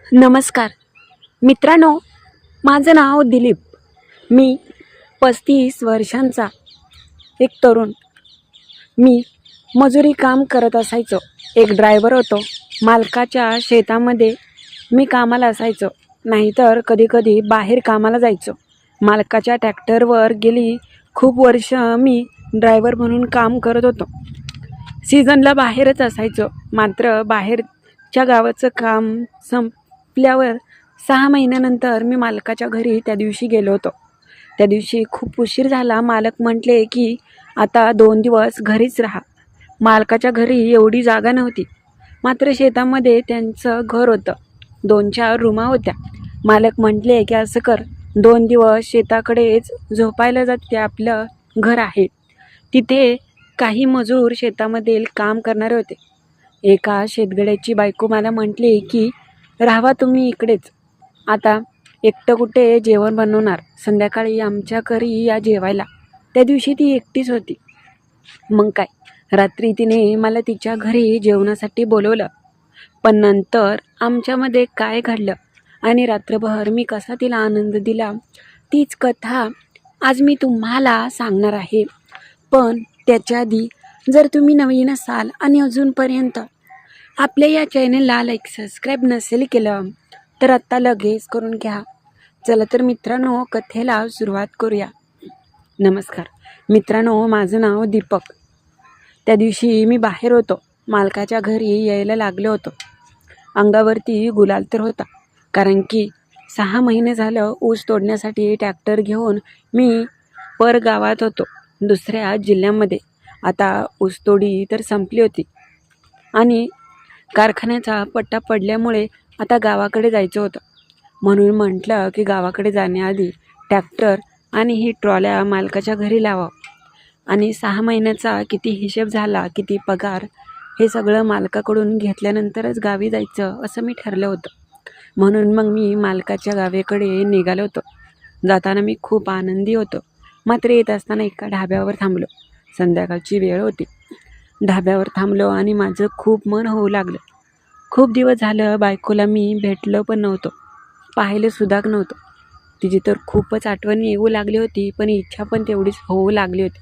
नमस्कार मित्रांनो, माझं नाव दिलीप. मी 35 वर्षांचा एक तरुण. मी मजुरी काम करत असायचो. एक ड्रायव्हर होतो. मालकाच्या शेतामध्ये मी कामाला असायचो, नाहीतर कधीकधी बाहेर कामाला जायचो. मालकाच्या ट्रॅक्टरवर गेली खूप वर्ष मी ड्रायव्हर म्हणून काम करत होतो. सीझनला बाहेरच असायचो. मात्र बाहेरच्या गावाचं काम संपल्यावर 6 महिन्यानंतर मी मालकाच्या घरी त्या दिवशी गेलो होतो. त्या दिवशी खूप उशीर झाला. मालक म्हटले की आता 2 दिवस घरीच राहा. मालकाच्या घरी एवढी जागा नव्हती, मात्र शेतामध्ये त्यांचं घर होतं. 2-4 रूमा होत्या. मालक म्हटले की असं कर, 2 दिवस शेताकडेच झोपायला जा, ते आपलं घर आहे. तिथे काही मजूर शेतामधील काम करणारे होते. एका शेतगड्याची बायको मला म्हटली की राहावा तुम्ही इकडेच. आता एकटं कुठे जेवण बनवणार, संध्याकाळी आमच्या घरी या जेवायला. त्या दिवशी ती एकटीच होती. मग काय, रात्री तिने मला तिच्या घरी जेवणासाठी बोलवलं. पण नंतर आमच्यामध्ये काय घडलं आणि रात्रभर मी कसा तिला आनंद दिला, तीच कथा आज मी तुम्हाला सांगणार आहे. पण त्याच्या आधी जर तुम्ही नवीन असाल आणि अजूनपर्यंत आपल्या या चॅनलला लाईक सबस्क्राईब नसेल केलं तर आत्ता लगेच करून घ्या. चला तर मित्रांनो, कथेला सुरुवात करूया. नमस्कार मित्रांनो, माझं नाव दीपक. त्या दिवशी मी बाहेर होतो. मालकाच्या घरी यायला लागलो होतो. अंगावरती गुलाल तर होता, कारण की 6 महिने झालं ऊस तोडण्यासाठी ट्रॅक्टर घेऊन मी परगावात होतो, दुसऱ्या जिल्ह्यामध्ये. आता ऊसतोडी तर संपली होती आणि कारखान्याचा पट्टा पडल्यामुळे आता गावाकडे जायचं होतं. म्हणून म्हटलं की गावाकडे जाण्याआधी ट्रॅक्टर आणि ही ट्रॉल्या मालकाच्या घरी लावावं आणि 6 महिन्याचा किती हिशेब झाला, किती पगार, हे सगळं मालकाकडून घेतल्यानंतरच गावी जायचं असं मी ठरलं होतं. म्हणून मग मी मालकाच्या गावाकडे निघालो होतो. जाताना मी खूप आनंदी होतो. मात्र येत असताना एका ढाब्यावर थांबलो. संध्याकाळची वेळ होती. ढाब्यावर थांबलो आणि माझं खूप मन होऊ लागलं. खूप दिवस झालं बायकोला मी भेटलो पण नव्हतो, पाहिलं सुद्धा नव्हतं. तिची तर खूपच आठवण येऊ लागली होती, पण इच्छा पण तेवढीच होऊ लागली होती.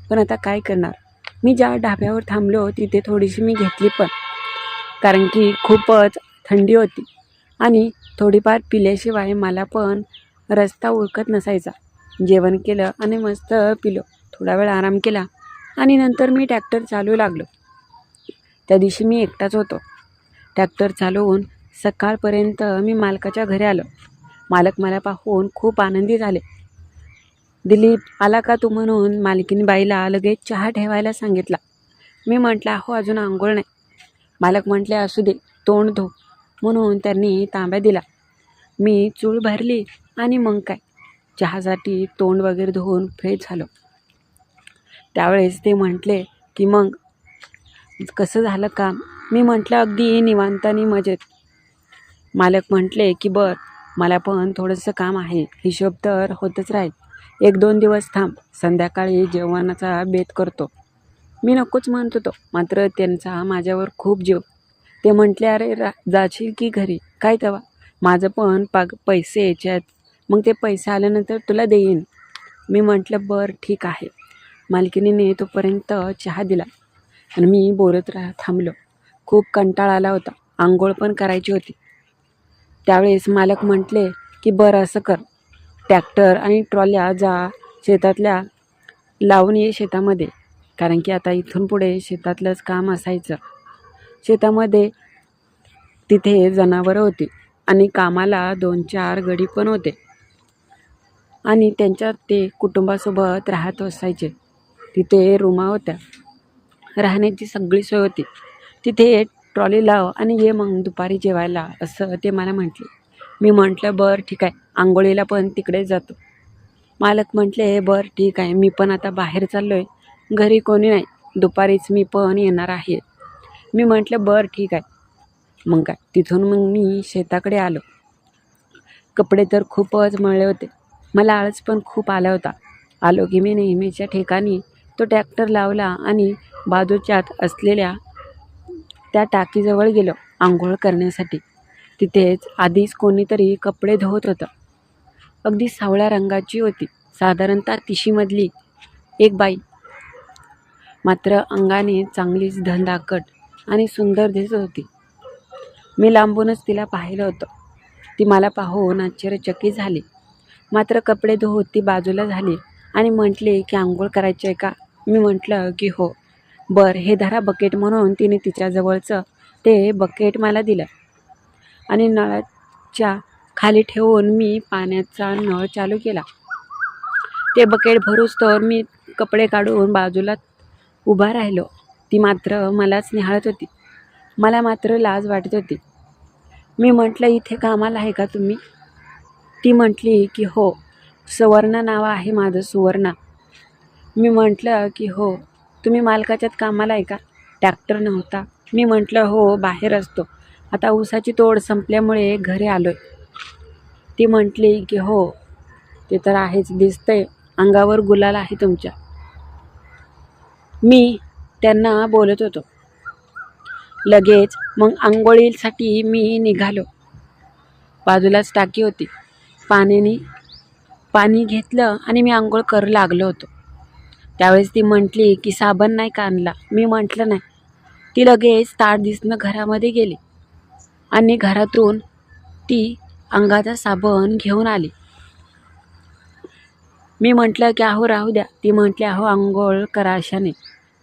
पण आता काय करणार. मी ज्या ढाब्यावर थांबलो तिथे थोडीशी मी घेतली पण, कारण की खूपच थंडी होती आणि थोडीफार पिल्याशिवाय मला पण रस्ता ओळखत नसायचा. जेवण केलं आणि मस्त पिलो. थोडा वेळ आराम केला आणि नंतर मी ट्रॅक्टर चालवू लागलो. त्या दिवशी मी एकटाच होतो. ट्रॅक्टर चालवून सकाळपर्यंत मी मालकाच्या घरी आलो. मालक मला पाहून खूप आनंदी झाले. दिलीप आला का तू, म्हणून मालकीनी बाईला लगेच चहा ठेवायला सांगितला. मी म्हटलं हो अजून आंघोळ नाही. मालक म्हटले असू दे, तोंड धो, म्हणून त्यांनी तांब्या दिला. मी चूळ भरली आणि मग काय, चहासाठी तोंड वगैरे धुवून फ्रेश झालो. त्यावेळेस ते म्हटले की मग कसं झालं काम. मी म्हटलं अगदी निवांत आणि मजेत. मालक म्हटले की बरं, मला पण थोडंसं काम आहे, हिशोब तर होतच राहील, 1-2 दिवस थांब, संध्याकाळी जेवणाचा बेत करतो. मी नकोच म्हणत होतो, मात्र त्यांचा माझ्यावर खूप जीव. ते म्हटले अरे जाशील की घरी, काय तेव्हा, माझं पण पैसे यायचे, मग ते पैसे आल्यानंतर तुला देईन. मी म्हटलं बरं ठीक आहे. मालकिनीने तोपर्यंत चहा दिला आणि मी बोलत थांबलो. खूप कंटाळा आला होता, आंघोळ पण करायची होती. त्यावेळेस मालक म्हटले की बरं असं कर, ट्रॅक्टर आणि ट्रॉल्या जा शेतातल्या लावून ये शेतामध्ये, कारण की आता इथून पुढे शेतातलंच काम असायचं. शेतामध्ये तिथे जनावरं होती आणि कामाला 2-4 गडी पण होते आणि त्यांच्यात ते कुटुंबासोबत राहत असायचे. तिथे रूमा होत्या, राहण्याची सगळी सोय होती. तिथे ट्रॉली लाव आणि ये मग दुपारी जेवायला, असं ते मला म्हटले. मी म्हटलं बरं ठीक आहे, आंघोळीला पण तिकडेच जातो. मालक म्हटले बरं ठीक आहे, मी पण आता बाहेर चाललो आहे, घरी कोणी नाही, दुपारीच मी पण येणार आहे. मी म्हटलं बरं ठीक आहे. मग काय, तिथून मग मी शेताकडे आलो. कपडे तर खूपच मळले होते. मला आळस पण खूप आला होता. आलो की मी नेहमीच्या ठिकाणी तो ट्रॅक्टर लावला आणि बाजूच्यात असलेल्या त्या टाकीजवळ गेलो आंघोळ करण्यासाठी. तिथेच आधीच कोणीतरी कपडे धुवत होतं. अगदी सावळ्या रंगाची होती, साधारणतः 30शीमधली एक बाई. मात्र अंगाने चांगलीच धनदाकट आणि सुंदर दिसत होती. मी लांबूनच तिला पाहिलं होतं. ती मला पाहून आश्चर्यचकित झाली. मात्र कपडे धुवत ती बाजूला झाली आणि म्हटली की आंघोळ करायची आहे का? मी म्हटलं की हो. बरं, हे धरा बकेट, म्हणून तिने तिच्याजवळचं ते बकेट मला दिलं आणि नळाच्या खाली ठेवून मी पाण्याचा नळ चालू केला. ते बकेट भरूच तर मी कपडे काढून बाजूला उभा राहिलो. ती मात्र मलाच निहाळत होती. मला मात्र लाज वाटत होती. मी म्हटलं, इथे कामाला आहे का तुम्ही? ती म्हटली की हो. सुवर्णा नाव आहे माझं, सुवर्णा. मी म्हटलं की हो. तुम्ही मालकाच्यात कामाला आहे का? ट्रॅक्टर नव्हता. मी म्हटलं हो, बाहेर असतो. आता ऊसाची तोड संपल्यामुळे घरी आलोय. ती म्हटली की हो, ते तर आहेच, दिसतंय अंगावर गुलाल आहे तुमच्या. मी त्यांना बोलत होतो. लगेच मग आंघोळीसाठी मी निघालो. बाजूलाच टाकी होती. पाणी घेतलं आणि मी आंघोळ करू लागलो होतो. त्यावेळेस ती म्हटली की साबण नाही का आणला? मी म्हटलं नाही. ती लगेच ताट दिसणं घरामध्ये गेली आणि घरातून ती अंगाचा साबण घेऊन आली. मी म्हटलं की अहो राहू द्या. ती म्हटली अहो आंघोळ करा अशाने,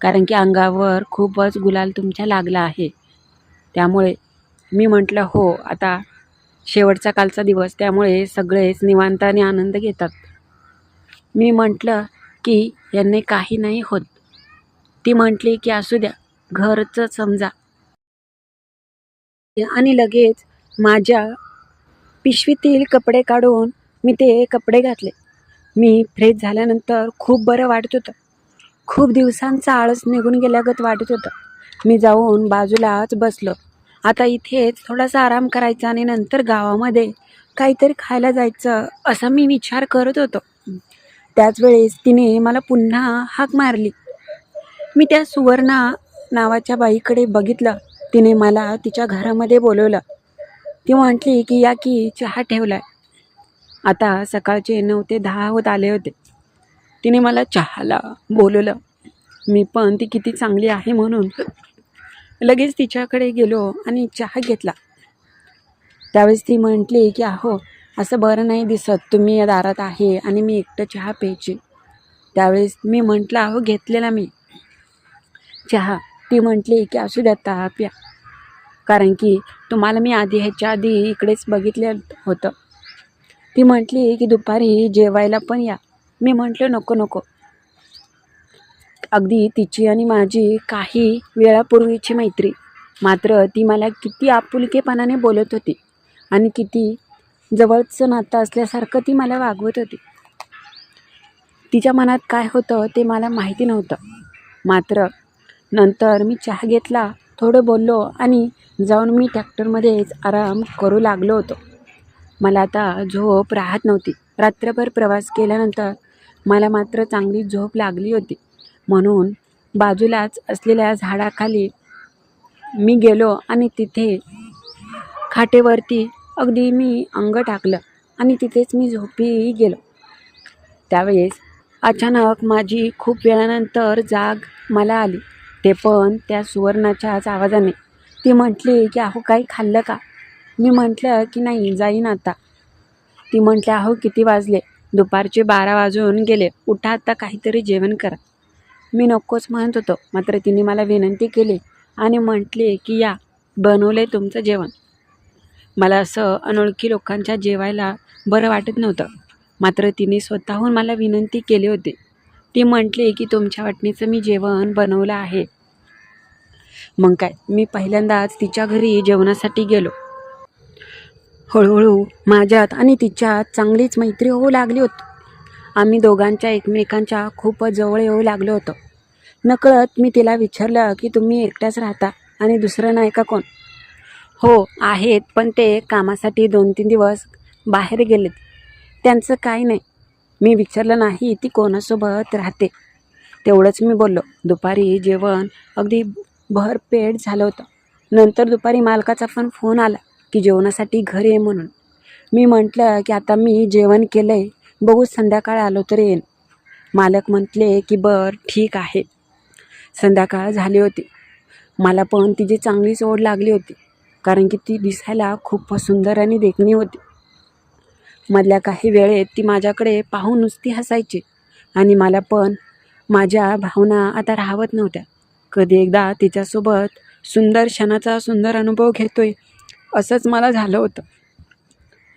कारण की अंगावर खूपच गुलाल तुमच्या लागला आहे. त्यामुळे मी म्हटलं हो, आता शेवटचा कालचा दिवस, त्यामुळे सगळेच निवांत आणि आनंद घेतात. मी म्हटलं की यांनी काही नाही होत. ती म्हटली की असू द्या, घरचं समजा. आणि लगेच माझ्या पिशवीतील कपडे काढून मी ते कपडे घातले. मी फ्रेश झाल्यानंतर खूप बरं वाटत होतं. खूप दिवसांचा आळस निघून गेल्यागत वाटत होतं. मी जाऊन बाजूलाच बसलो. आता इथेच थोडासा आराम करायचा आणि नंतर गावामध्ये काहीतरी खायला जायचं, असा मी विचार करत होतो. त्याच वेळेस तिने मला पुन्हा हाक मारली. मी त्या सुवर्णा नावाच्या बाईकडे बघितलं. तिने मला तिच्या घरामध्ये बोलवलं. ती म्हटली की या की, चहा ठेवलाय. आता सकाळचे 9 ते 10 होत आले होते. तिने मला चहाला बोलवलं. मी पण ती किती चांगली आहे म्हणून लगेच तिच्याकडे गेलो आणि चहा घेतला. त्यावेळेस ती म्हटली की अहो, असं बरं नाही दिसत, तुम्ही या दारात आहे आणि मी एकटं चहा प्यायची. त्यावेळेस मी म्हटलं अहो, घेतलेला मी चहा. ती म्हटली की असू द्या, प्या, कारण की तुम्हाला मी ह्याच्या आधी इकडेच बघितलं होतं. ती म्हटली की दुपारी जेवायला पण या. मी म्हटलं नको. अगदी तिची आणि माझी काही वेळापूर्वीची मैत्री, मात्र ती मला किती आपुलकेपणाने बोलत होती आणि किती जवळचं नातं असल्यासारखं ती मला वागवत होती. तिच्या मनात काय होतं ते मला माहिती नव्हतं. मात्र नंतर मी चहा घेतला, थोडं बोललो आणि जाऊन मी ट्रॅक्टरमध्येच आराम करू लागलो होतो. मला आता झोप राहत नव्हती. रात्रभर प्रवास केल्यानंतर मला मात्र चांगली झोप लागली होती. म्हणून बाजूलाच असलेल्या झाडाखाली मी गेलो आणि तिथे खाटेवरती अगदी मी अंग टाकलं आणि तिथेच मी झोपी गेलो. त्यावेळेस अचानक माझी खूप वेळानंतर जाग मला आली, ते पण त्या सुवर्णाच्याच आवाजाने. ती म्हटली की अहो, काही खाल्लं का? मी म्हटलं की नाही, जाईन आता. ती म्हटली अहो, किती वाजले? दुपारचे 12 वाजून गेले. उठा आता, काहीतरी जेवण करा. मी नकोच म्हणत होतो, मात्र तिने मला विनंती केली आणि म्हटली की या, बनवले तुमचं जेवण. मला असं अनोळखी लोकांच्या जेवायला बरं वाटत नव्हतं. मात्र तिने स्वतःहून मला विनंती केली होती. ती म्हटली की तुमच्या वाटणीचं मी जेवण बनवलं आहे. मग काय, मी पहिल्यांदाच तिच्या घरी जेवणासाठी गेलो. हळूहळू माझ्यात आणि तिच्यात चांगलीच मैत्री होऊ लागली होती. आम्ही दोघांच्या एकमेकांच्या खूपच जवळ येऊ लागलो होतो. नकळत मी तिला विचारलं की तुम्ही एकट्याच राहता आणि दुसरं नाही का कोण? हो आहेत, पण ते कामासाठी 2-3 दिवस बाहेर गेलेत. त्यांचं काही नाही. मी विचारलं नाही ती कोणासोबत राहते. तेवढंच मी बोललो. दुपारी जेवण अगदी भरपेट झालं होतं. नंतर दुपारी मालकाचा पण फोन आला. की जेवणासाठी घरी ये म्हणून. मी म्हटलं की आता मी जेवण केलं आहे, बघू संध्याकाळ आलो तर येईन. मालक म्हटले की बरं ठीक आहे. संध्याकाळ झाली होती. मला पण तिची चांगलीच ओढ लागली होती, कारण की ती दिसायला खूप सुंदर आणि देखणी होती. मधल्या काही वेळेत ती माझ्याकडे पाहून नुसती हसायची आणि मला पण माझ्या भावना आता राहवत नव्हत्या. कधी एकदा तिच्यासोबत सुंदर क्षणाचा सुंदर अनुभव घेतोय असंच मला झालं होतं.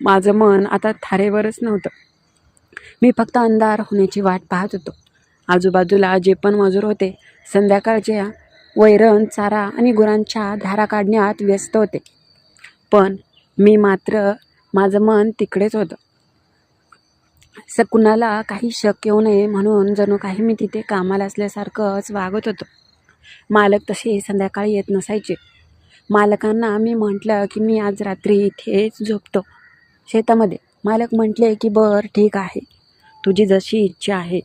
माझं मन आता थारेवरच नव्हतं. मी फक्त अंधार होण्याची वाट पाहत होतो. आजूबाजूला जे पण मजूर होते संध्याकाळच्या वैरण, चारा आणि गुरांच्या धारा काढण्यात व्यस्त होते. पण मी मात्र माझं मन तिकडेच होतं. कुणाला काही शक येऊ नये म्हणून जणू काही मी तिथे कामाला असल्यासारखंच वागत होतो. मालक तसे संध्याकाळी येत नसायचे. मालकांना मी म्हटलं की मी आज रात्री इथेच झोपतो शेतामध्ये. मालक म्हटले की बरं ठीक आहे, तुझी जशी इच्छा आहे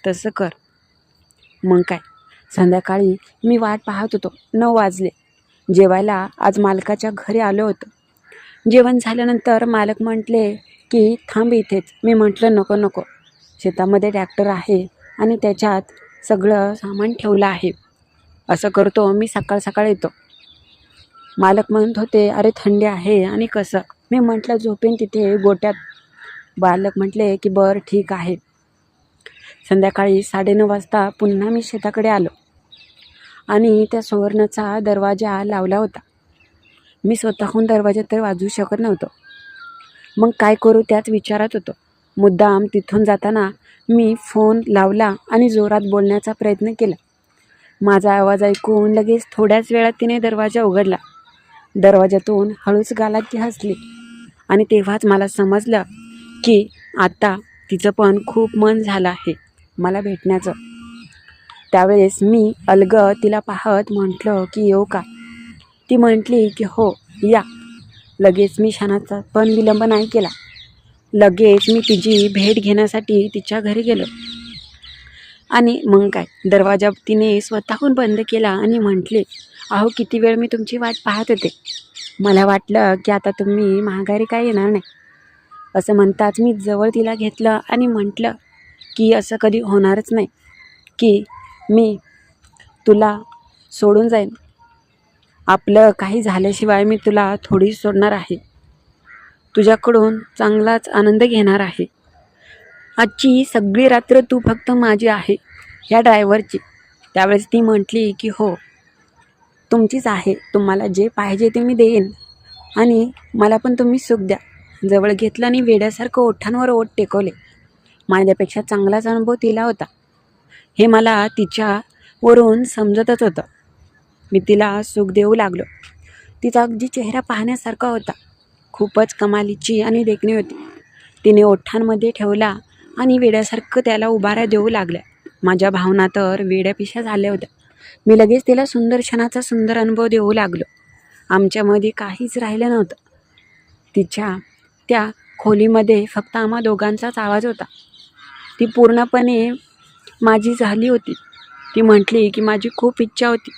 तसं कर. मग काय, संध्याकाळी मी वाट पाहत होतो. 9 वाजले. जेवायला आज मालकाच्या घरी आलो होतो. जेवण झाल्यानंतर मालक म्हटले की थांब इथेच. मी म्हटलं नको नको, शेतामध्ये ट्रॅक्टर आहे आणि त्याच्यात सगळं सामान ठेवलं आहे. असं करतो मी सकाळ सकाळ येतो. मालक म्हणत होते अरे थंडी आहे आणि कसं. मी म्हटलं झोपेन तिथे गोट्यात. मालक म्हटले की बरं ठीक आहे. संध्याकाळी 9:30 वाजता पुन्हा मी शेताकडे आलो आणि त्या सुवर्णाचा दरवाजा लावला होता. मी स्वतःहून दरवाजा तर वाजवू शकत नव्हतो. मग काय करू त्याच विचारात होतो. मुद्दाम तिथून जाताना मी फोन लावला आणि जोरात बोलण्याचा प्रयत्न केला. माझा आवाज ऐकून लगेच थोड्याच वेळात तिने दरवाजा उघडला. दरवाजातून हळूच गालात ती हसली आणि तेव्हाच मला समजलं की आता तिचं पण खूप मन झालं आहे मला भेटण्याचं. त्यावेळेस मी अलगद तिला पाहत म्हटलं की येऊ का. ती म्हटली की हो या. लगेच मी क्षणाचा पण विलंब नाही केला. लगेच मी तिची भेट घेण्यासाठी तिच्या घरी गेलो आणि मग काय, दरवाजा तिने स्वतःहून बंद केला आणि म्हटले अहो किती वेळ मी तुमची वाट पाहत होते. मला वाटलं की आता तुम्ही माघारी काय येणार नाही. असं म्हणताच मी जवळ तिला घेतलं आणि म्हटलं की असं कधी होणारच नाही की मी तुला सोडून जाईन. आपलं काही झाल्याशिवाय मी तुला थोडी सोडणार आहे. तुझ्याकडून चांगलाच आनंद घेणार आहे. आजची सगळी रात्र तू फक्त माझी आहे, ह्या ड्रायव्हरची. त्यावेळेस ती म्हटली की हो तुमचीच आहे, तुम्हाला जे पाहिजे ते मी देईन आणि मला पण तुम्ही सुख द्या. जवळ घेतलं आणि वेड्यासारखं ओठांवर ओठ टेकवले. माझ्यापेक्षा चांगलाच अनुभव तिला होता हे मला तिच्यावरून समजतच होतं. मी तिला सुख देऊ लागलो. तिचा अगदी चेहरा पाहण्यासारखा होता. खूपच कमालीची आणि देखणी होती. तिने ओठांमध्ये ठेवला आणि वेड्यासारखं त्याला उभाऱ्या देऊ लागल्या. माझ्या भावना तर वेड्यापिशा झाल्या होत्या. मी लगेच तिला सुंदर क्षणाचा सुंदर अनुभव देऊ लागलो. आमच्यामध्ये काहीच राहिलं नव्हतं. तिच्या त्या खोलीमध्ये फक्त आम्हा दोघांचाच आवाज होता. ती पूर्णपणे माझी झाली होती. ती म्हटली की माझी खूप इच्छा होती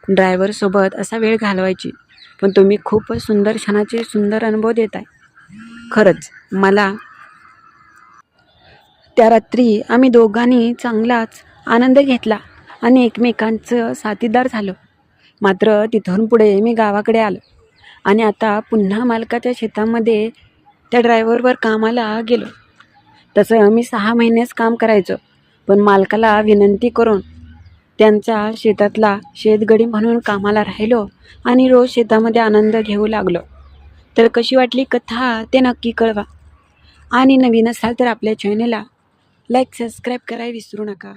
ड्रायव्हरसोबत असा वेळ घालवायची, पण तुम्ही खूपच सुंदर क्षणाचे सुंदर अनुभव देत आहे. खरंच मला त्या रात्री आम्ही दोघांनी चांगलाच आनंद घेतला आणि एकमेकांचं साथीदार झालो. मात्र तिथून पुढे मी गावाकडे आलो आणि आता पुन्हा मालकाच्या शेतामध्ये त्या ड्रायव्हरवर कामाला गेलो. तसं मी 6 महिनेच काम करायचो, पण मालकाला विनंती करून त्यांचा शेतातला शेतगडी म्हणून कामाला राहिलो आणि रोज शेतामध्ये आनंद घेऊ लागलो. तर कशी वाटली कथा ते नक्की कळवा आणि नवीन असाल तर आपल्या चॅनलला लाईक सबस्क्राईब करायला विसरू नका.